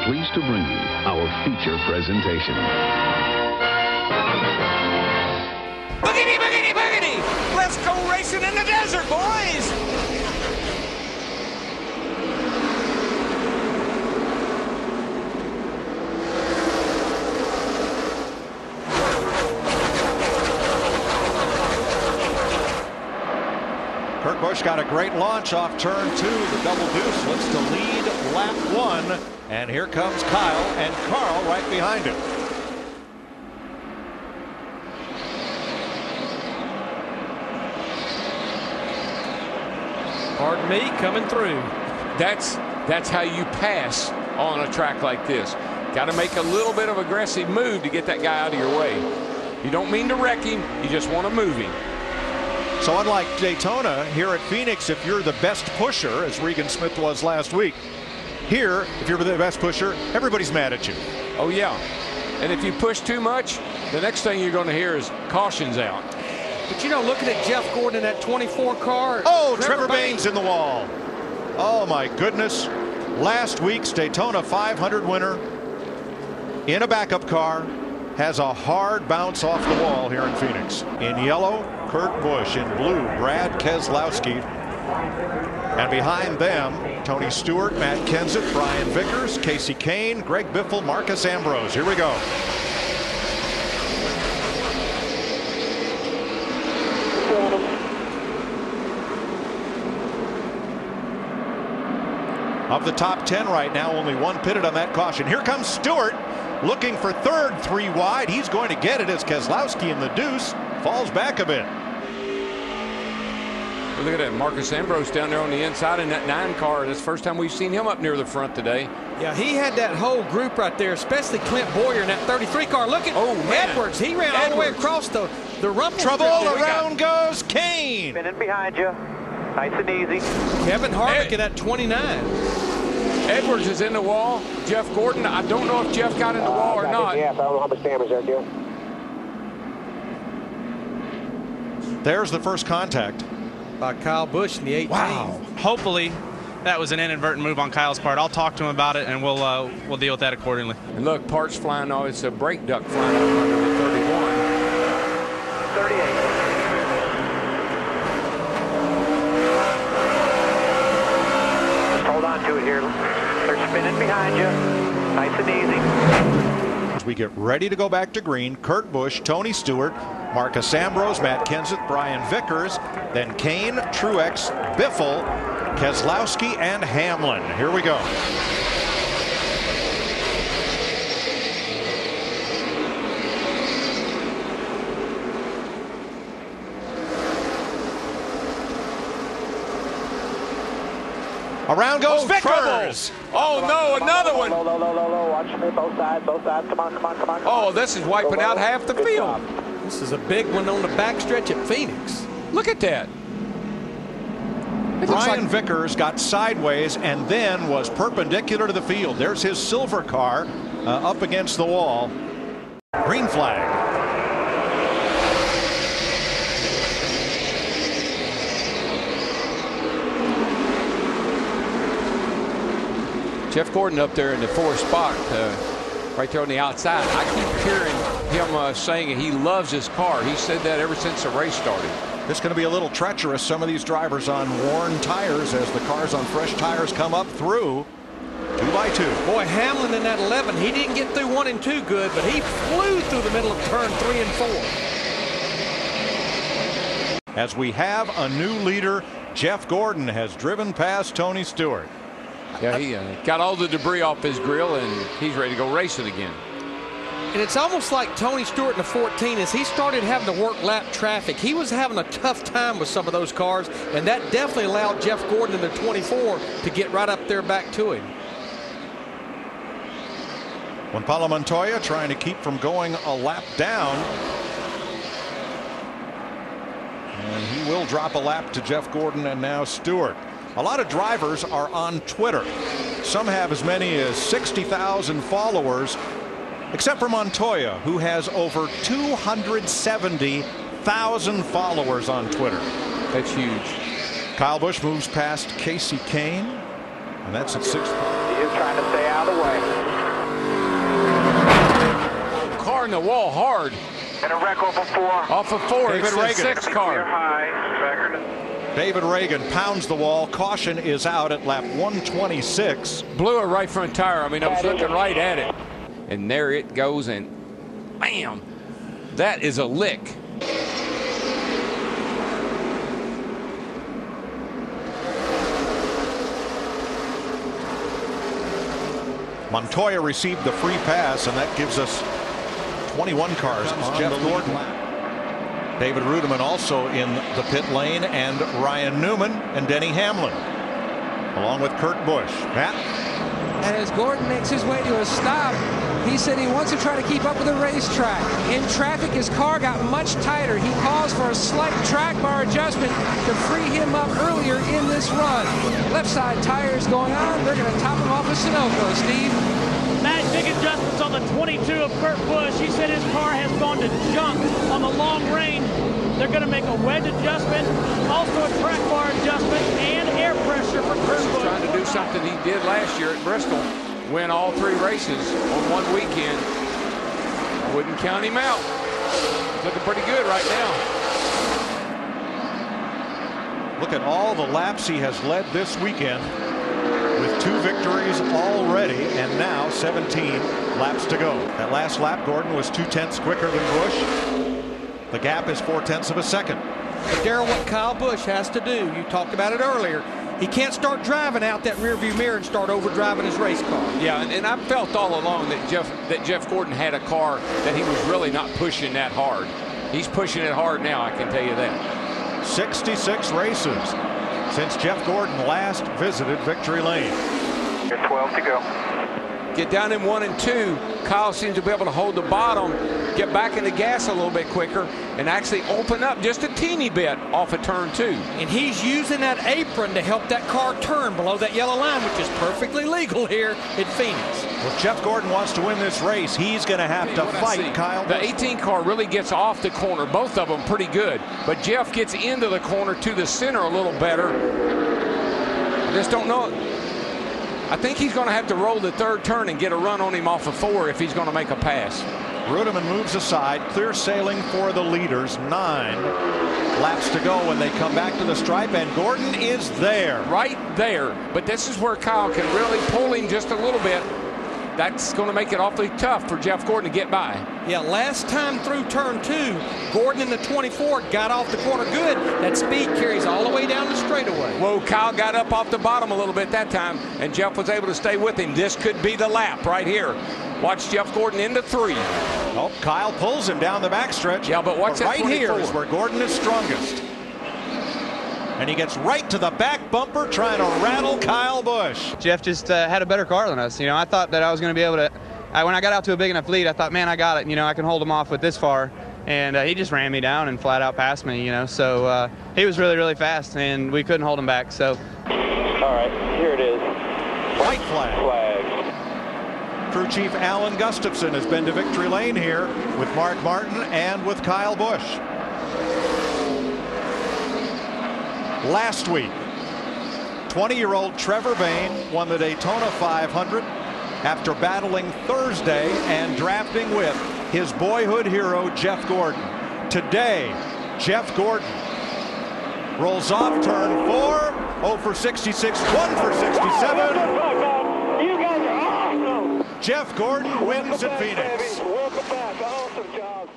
pleased to bring you our feature presentation. Boogity, boogity, boogity! Let's go racing in the desert, boys! Kurt Busch got a great launch off turn 2. The double deuce looks to lead lap 1. And here comes Kyle and Carl right behind him. Pardon me, coming through. That's how you pass on a track like this. Got to make a little bit of aggressive move to get that guy out of your way. You don't mean to wreck him, you just want to move him. So unlike Daytona, here at Phoenix, if you're the best pusher, as Regan Smith was last week, here, if you're the best pusher, everybody's mad at you. Oh, yeah. And if you push too much, the next thing you're going to hear is caution's out. But, you know, looking at Jeff Gordon in that 24 car. Oh, Trevor Baynes in the wall. Oh, my goodness. Last week's Daytona 500 winner in a backup car has a hard bounce off the wall here in Phoenix. In yellow, Kurt Busch. In blue, Brad Keselowski. And behind them, Tony Stewart, Matt Kenseth, Brian Vickers, Kasey Kahne, Greg Biffle, Marcos Ambrose. Here we go. Of the top 10 right now, only one pitted on that caution. Here comes Stewart looking for third, 3 wide. He's going to get it as Keselowski in the deuce falls back a bit. Well, look at that, Marcos Ambrose down there on the inside in that 9 car. That's the first time we've seen him up near the front today. Yeah, he had that whole group right there, especially Clint Boyer in that 33 car. Look at Edwards. He ran all the way across the rumble. Trouble around goes Kahne. Spinning behind you. Nice and easy. Kevin Harvick in that 29. Edwards is in the wall. Jeff Gordon, I don't know if Jeff got in the wall or not. Yeah, I don't know how much damage there, Gil. There's the first contact by Kyle Busch in the 18. Wow. Hopefully that was an inadvertent move on Kyle's part. I'll talk to him about it, and we'll deal with that accordingly. And look, parts flying off. It's a brake duct flying off under the 31. 38. Hold on to it here. They're spinning behind you. Nice and easy. As we get ready to go back to green, Kurt Busch, Tony Stewart, Marcos Ambrose, Matt Kenseth, Brian Vickers, then Kahne, Truex, Biffle, Keselowski, and Hamlin. Here we go. Around goes Vickers. Oh, no, another one. Low. Watch me, both sides. Come on. Oh, this is wiping out half the field. This is a big one on the backstretch at Phoenix. Look at that. Brian Vickers got sideways and then was perpendicular to the field. There's his silver car up against the wall. Green flag. Jeff Gordon up there in the 4th spot, right there on the outside. I keep hearing him saying he loves his car. He said that ever since the race started. It's going to be a little treacherous. Some of these drivers on worn tires as the cars on fresh tires come up through 2 by 2. Boy, Hamlin in that 11, he didn't get through 1 and 2 good, but he flew through the middle of turn 3 and 4. As we have a new leader, Jeff Gordon has driven past Tony Stewart. Yeah, he got all the debris off his grill, and he's ready to go racing again. And it's almost like Tony Stewart in the 14, as he started having to work lap traffic. He was having a tough time with some of those cars, and that definitely allowed Jeff Gordon in the 24 to get right up there back to him. When Paulo Montoya trying to keep from going a lap down. And he will drop a lap to Jeff Gordon and now Stewart. A lot of drivers are on Twitter. Some have as many as 60,000 followers, except for Montoya, who has over 270,000 followers on Twitter. That's huge. Kyle Busch moves past Kasey Kahne, and that's at 6th. He is trying to stay out of the way. car in the wall hard. And a wreck off of 4. Off of 4, David it's a Reagan. 6 car. High, record. David Reagan pounds the wall. Caution is out at lap 126. Blew a right front tire. I mean, I was looking right at it. And there it goes, and bam, that is a lick. Montoya received the free pass, and that gives us 21 cars on Jeff Gordon. David Rudiman also in the pit lane, and Ryan Newman and Denny Hamlin, along with Kurt Busch. Matt? And as Gordon makes his way to a stop, he said he wants to try to keep up with the racetrack. In traffic, his car got much tighter. He calls for a slight track bar adjustment to free him up earlier in this run. Left side tires going on. They're going to top him off with Sunoco, Steve. Matt, big adjustments on the 22 of Kurt Busch. He said his car has gone to junk on the long range. They're going to make a wedge adjustment, also a track bar adjustment, and air pressure for Kurt Busch. Trying to do something he did last year at Bristol. Win all 3 races on one weekend. Wouldn't count him out. He's looking pretty good right now. Look at all the laps he has led this weekend, with 2 victories already, and now 17 laps to go. That last lap, Gordon was 2/10 quicker than Busch. The gap is 4/10 of a second. But Darrell, what Kyle Busch has to do, you talked about it earlier, he can't start driving out that rearview mirror and start overdriving his race car. Yeah, and I felt all along that Jeff Gordon had a car that he was really not pushing that hard. He's pushing it hard now, I can tell you that. 66 races since Jeff Gordon last visited Victory Lane. You're 12 to go. Get down in 1 and 2. Kyle seems to be able to hold the bottom, get back in the gas a little bit quicker, and actually open up just a teeny bit off of turn 2. And he's using that apron to help that car turn below that yellow line, which is perfectly legal here at Phoenix. Well, if Jeff Gordon wants to win this race, he's going to have to fight Kyle The Busch. 18 car really gets off the corner, both of them pretty good, but Jeff gets into the corner to the center a little better. I just don't know. I think he's going to have to roll the 3rd turn and get a run on him off of 4 if he's going to make a pass. Rudiman moves aside, clear sailing for the leaders. 9 laps to go when they come back to the stripe, and Gordon is there. Right there. But this is where Kyle can really pull him just a little bit. That's going to make it awfully tough for Jeff Gordon to get by. Yeah, last time through turn 2, Gordon in the 24 got off the corner good. That speed carries all the way down the straightaway. Well, Kyle got up off the bottom a little bit that time, and Jeff was able to stay with him. This could be the lap right here. Watch Jeff Gordon into 3. Oh, Kyle pulls him down the backstretch. Yeah, but watch that right 24. here is where Gordon is strongest. And he gets right to the back bumper trying to rattle Kyle Busch. Jeff just had a better car than us. You know, I thought that I was going to be able to, when I got out to a big enough lead, I thought, man, I got it. You know, I can hold him off with this far. And he just ran me down and flat out passed me, you know. So he was really, really fast, and we couldn't hold him back. So. All right, here it is. White flag. Crew Chief Alan Gustafson has been to Victory Lane here with Mark Martin and with Kyle Busch. Last week, 20-year-old Trevor Bayne won the Daytona 500 after battling Thursday and drafting with his boyhood hero, Jeff Gordon. Today, Jeff Gordon rolls off turn 4, 0 for 66, 1 for 67. You guys are awesome. Jeff Gordon wins at Phoenix. Welcome back. Awesome job.